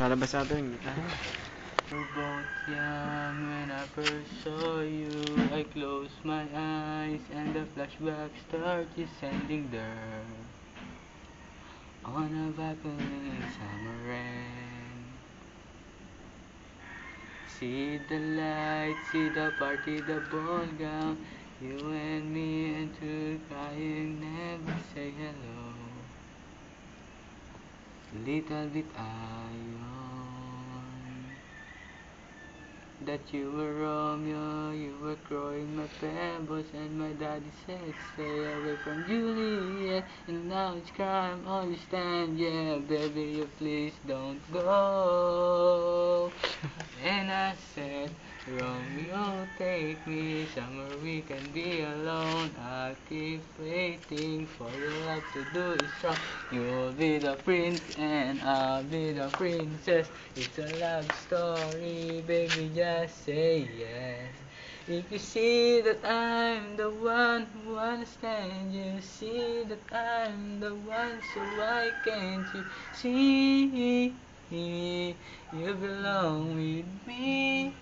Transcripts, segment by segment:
Lalabas natin. We're both young when I first saw you. I closed my eyes and the flashback start descending there. On a balcony summer rain. See the lights, see the party, the ball gown. You and me into crying, never say hello. Little bit iron that you were Romeo, you were throwing my pebbles, and my daddy said stay away from Juliet. And now it's crime, all you stand, yeah, baby, you please don't go. And I said, Romeo, take me somewhere we can be alone. I'll keep waiting for your love to do its wrong. You'll be the prince and I'll be the princess. It's a love story, baby, just say yes. If you see that I'm the one who understands you, see that I'm the one, so why can't you see? You belong with me.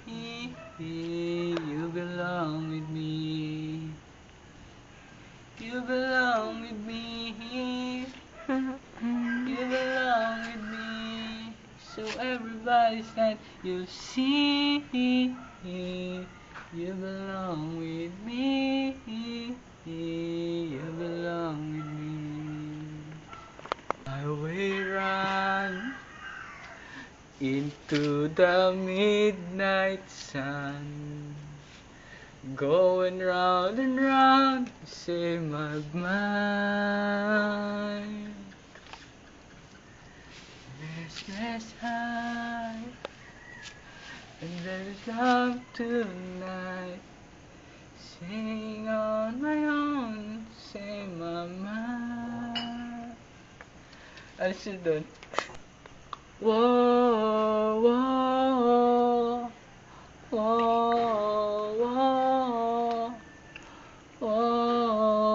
You belong with me. You belong with me. You belong with me. So everybody said you'll see. You belong with me. You belong with me. I will run into the midnight sun, going round and round to save my mind. Restless high, and there is love tonight. Sing on my own, save my mind. I should done. Whoa, whoa, whoa, whoa,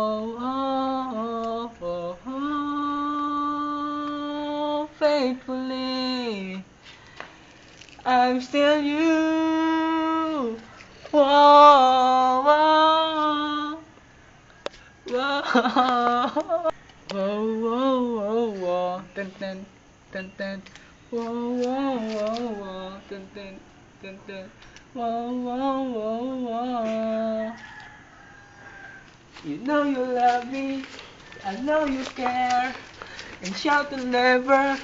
whoa, whoa, whoa. Faithfully, I'm still you. Whoa, whoa, whoa. Whoa, whoa, whoa, whoa, dun dun, dun dun. Whoa, whoa, whoa, whoa, dun dun, dun dun. Whoa, whoa, whoa, whoa. You know you love me, I know you care, and shout to never,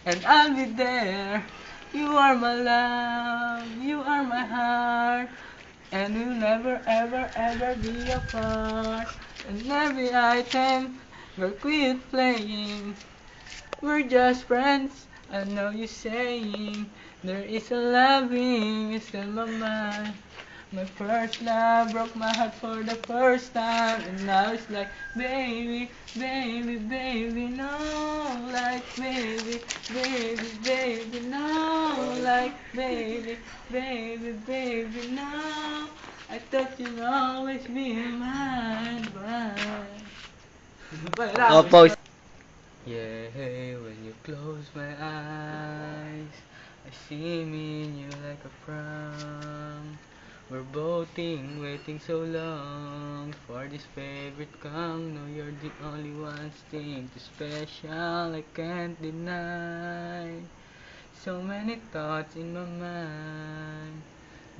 and I'll be there. You are my love, you are my heart, and we'll never, ever, ever be apart. And every item, we'll quit playing. We're just friends. I know you're saying there is a loving is in my mind. My first love broke my heart for the first time, and now it's like, baby, baby, baby, no, like, baby, baby, baby, no, like, baby, baby, baby, no. I thought you'd always be mine, but Opo. yeah, when you close my eyes, I see me in you like a prom. We're boating, waiting so long for this favorite come. No, you're the only one thing too special, I can't deny. So many thoughts in my mind.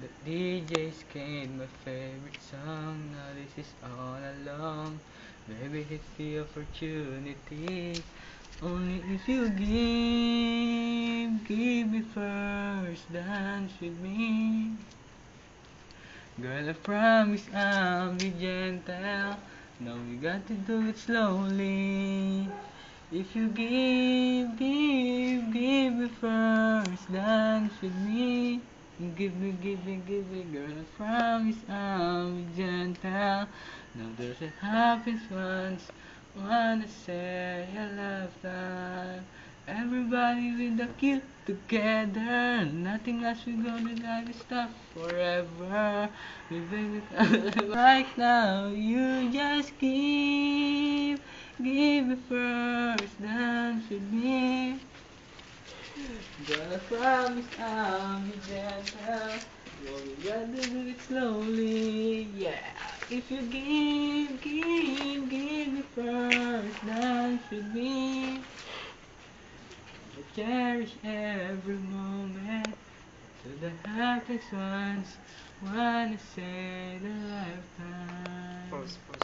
The DJ's came my favorite song. Now this is all along. Maybe it's the opportunity. Only if you give me first, dance with me. Girl, I promise I'll be gentle. Now we got to do it slowly. If you give me first, dance with me. Give me, girl, I promise I'll be gentle. Now there's a happens once, wanna say a lifetime. Everybody with the cute together, nothing lasts, we gonna live stop forever. We baby right now, you just give me first, dance with me. But I promise I'll be gentle. You gotta do it slowly, yeah. If you give me first, dance with me. I cherish every moment to the happiest ones. Wanna say the lifetime. Pause, pause.